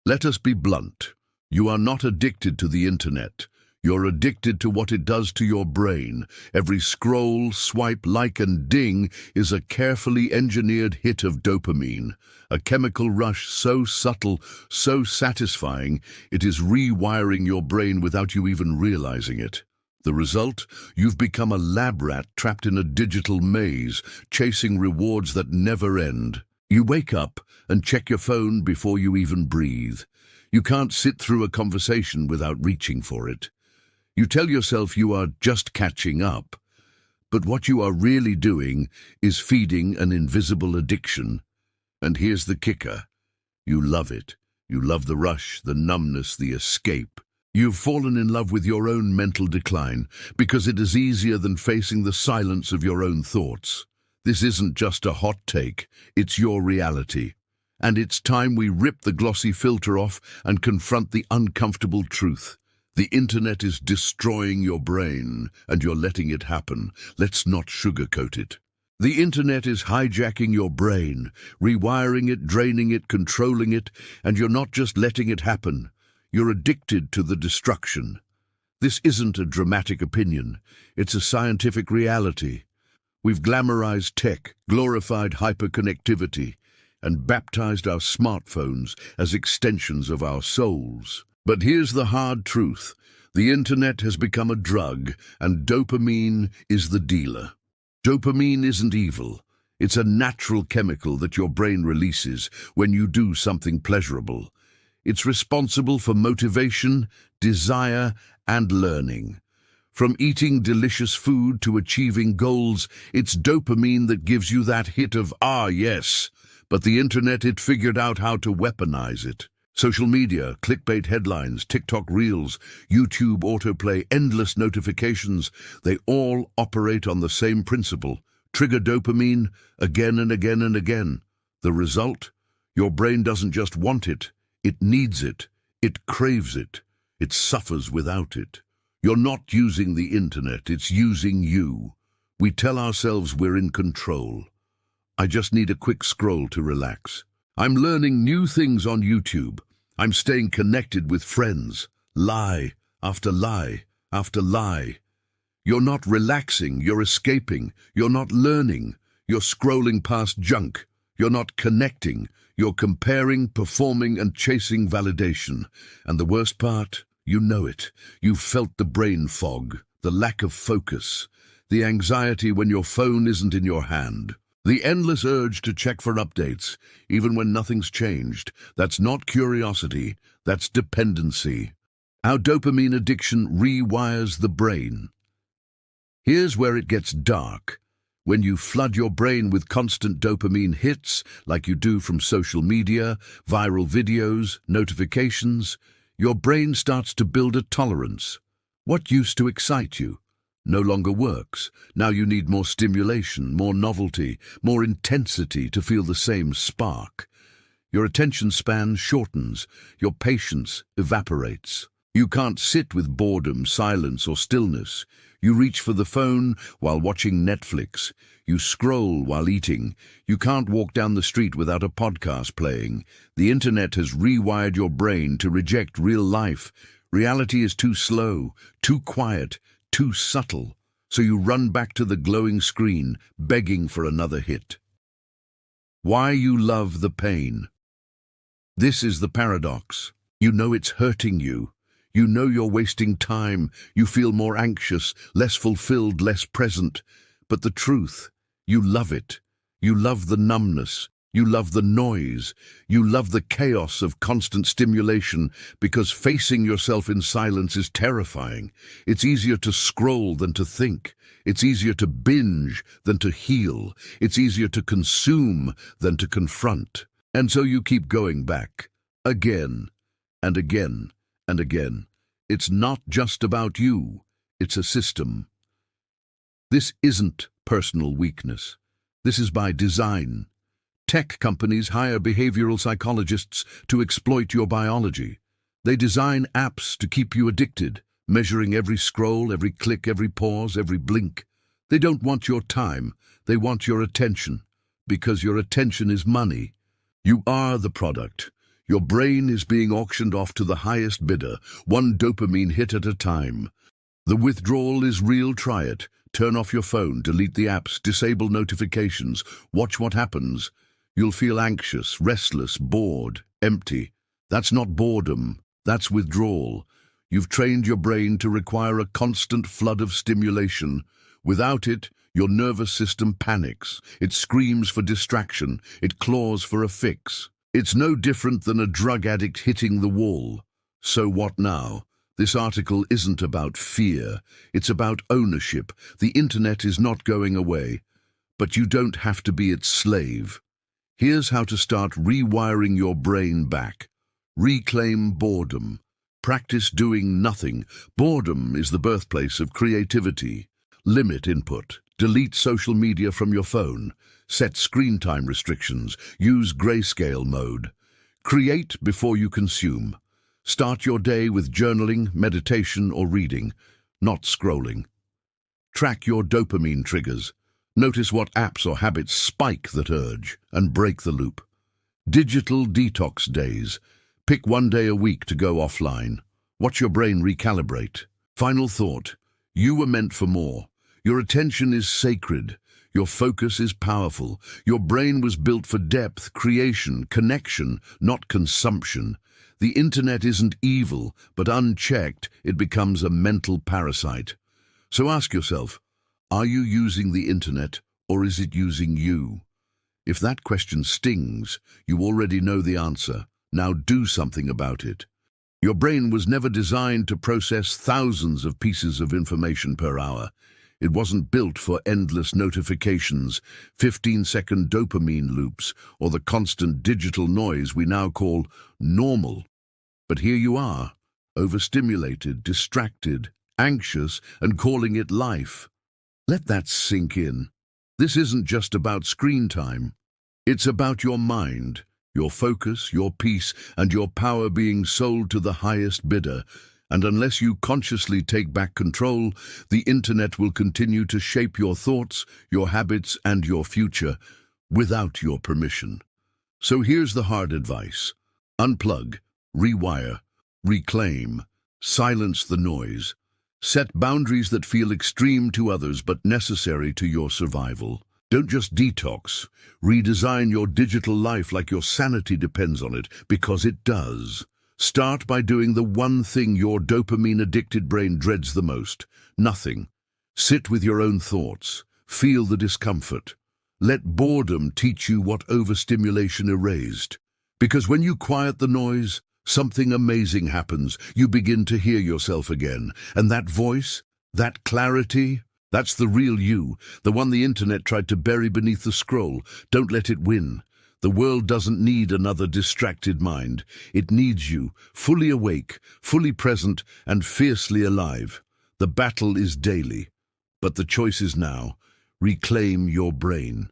Let us be blunt. You are not addicted to the internet. You're addicted to what it does to your brain. Every scroll, swipe, like, and ding is a carefully engineered hit of dopamine, a chemical rush so subtle, so satisfying, it is rewiring your brain without you even realizing it. The result? You've become a lab rat trapped in a digital maze, chasing rewards that never end. You wake up and check your phone before you even breathe. You can't sit through a conversation without reaching for it. You tell yourself you are just catching up, but what you are really doing is feeding an invisible addiction. And here's the kicker. You love it. You love the rush, the numbness, the escape. You've fallen in love with your own mental decline because it is easier than facing the silence of your own thoughts. This isn't just a hot take, it's your reality. And it's time we rip the glossy filter off and confront the uncomfortable truth. The internet is destroying your brain, and you're letting it happen. Let's not sugarcoat it. The internet is hijacking your brain, rewiring it, draining it, controlling it, and you're not just letting it happen. You're addicted to the destruction. This isn't a dramatic opinion. It's a scientific reality. We've glamorized tech, glorified hyperconnectivity, and baptized our smartphones as extensions of our souls. But here's the hard truth. The internet has become a drug, and dopamine is the dealer. Dopamine isn't evil. It's a natural chemical that your brain releases when you do something pleasurable. It's responsible for motivation, desire, and learning. From eating delicious food to achieving goals, it's dopamine that gives you that hit of, ah, yes. But the internet, it figured out how to weaponize it. Social media, clickbait headlines, TikTok reels, YouTube autoplay, endless notifications, they all operate on the same principle. Trigger dopamine again and again and again. The result? Your brain doesn't just want it, it needs it, it craves it, it suffers without it. You're not using the internet, it's using you. We tell ourselves we're in control. I just need a quick scroll to relax. I'm learning new things on YouTube. I'm staying connected with friends. Lie after lie after lie. You're not relaxing, you're escaping. You're not learning, you're scrolling past junk. You're not connecting, you're comparing, performing, and chasing validation. And the worst part, you know it. You've felt the brain fog, the lack of focus, the anxiety when your phone isn't in your hand. The endless urge to check for updates, even when nothing's changed. That's not curiosity, that's dependency. Our dopamine addiction rewires the brain. Here's where it gets dark. When you flood your brain with constant dopamine hits, like you do from social media, viral videos, notifications, your brain starts to build a tolerance. What used to excite you no longer works. Now you need more stimulation, more novelty, more intensity to feel the same spark. Your attention span shortens, your patience evaporates. You can't sit with boredom, silence, or stillness. You reach for the phone while watching Netflix. You scroll while eating. You can't walk down the street without a podcast playing. The internet has rewired your brain to reject real life. Reality is too slow, too quiet, too subtle, so you run back to the glowing screen, begging for another hit. Why you love the pain. This is the paradox. You know it's hurting you. You know you're wasting time. You feel more anxious, less fulfilled, less present. But the truth, you love it. You love the numbness. You love the noise. You love the chaos of constant stimulation because facing yourself in silence is terrifying. It's easier to scroll than to think. It's easier to binge than to heal. It's easier to consume than to confront. And so you keep going back, again and again and again. It's not just about you. It's a system. This isn't personal weakness. This is by design. Tech companies hire behavioral psychologists to exploit your biology. They design apps to keep you addicted, measuring every scroll, every click, every pause, every blink. They don't want your time, they want your attention, because your attention is money. You are the product. Your brain is being auctioned off to the highest bidder, one dopamine hit at a time. The withdrawal is real. Try it. Turn off your phone, delete the apps, disable notifications. Watch what happens. You'll feel anxious, restless, bored, empty. That's not boredom. That's withdrawal. You've trained your brain to require a constant flood of stimulation. Without it, your nervous system panics. It screams for distraction. It claws for a fix. It's no different than a drug addict hitting the wall. So what now? This article isn't about fear. It's about ownership. The internet is not going away, but you don't have to be its slave. Here's how to start rewiring your brain back. Reclaim boredom. Practice doing nothing. Boredom is the birthplace of creativity. Limit input. Delete social media from your phone. Set screen time restrictions. Use grayscale mode. Create before you consume. Start your day with journaling, meditation, or reading, not scrolling. Track your dopamine triggers. Notice what apps or habits spike that urge and break the loop. Digital detox days. Pick one day a week to go offline. Watch your brain recalibrate. Final thought. You were meant for more. Your attention is sacred. Your focus is powerful. Your brain was built for depth, creation, connection, not consumption. The internet isn't evil, but unchecked, it becomes a mental parasite. So ask yourself, are you using the internet, or is it using you? If that question stings, you already know the answer. Now do something about it. Your brain was never designed to process thousands of pieces of information per hour. It wasn't built for endless notifications, 15-second dopamine loops, or the constant digital noise we now call normal. But here you are, overstimulated, distracted, anxious, and calling it life. Let that sink in. This isn't just about screen time. It's about your mind, your focus, your peace, and your power being sold to the highest bidder. And unless you consciously take back control, the internet will continue to shape your thoughts, your habits, and your future without your permission. So here's the hard advice. Unplug, rewire, reclaim, silence the noise. Set boundaries that feel extreme to others but necessary to your survival. Don't just detox. Redesign your digital life like your sanity depends on it, because it does. Start by doing the one thing your dopamine-addicted brain dreads the most. Nothing. Sit with your own thoughts. Feel the discomfort. Let boredom teach you what overstimulation erased. Because when you quiet the noise, something amazing happens. You begin to hear yourself again. And that voice, that clarity, that's the real you, the one the internet tried to bury beneath the scroll. Don't let it win. The world doesn't need another distracted mind. It needs you, fully awake, fully present, and fiercely alive. The battle is daily, but the choice is now. Reclaim your brain.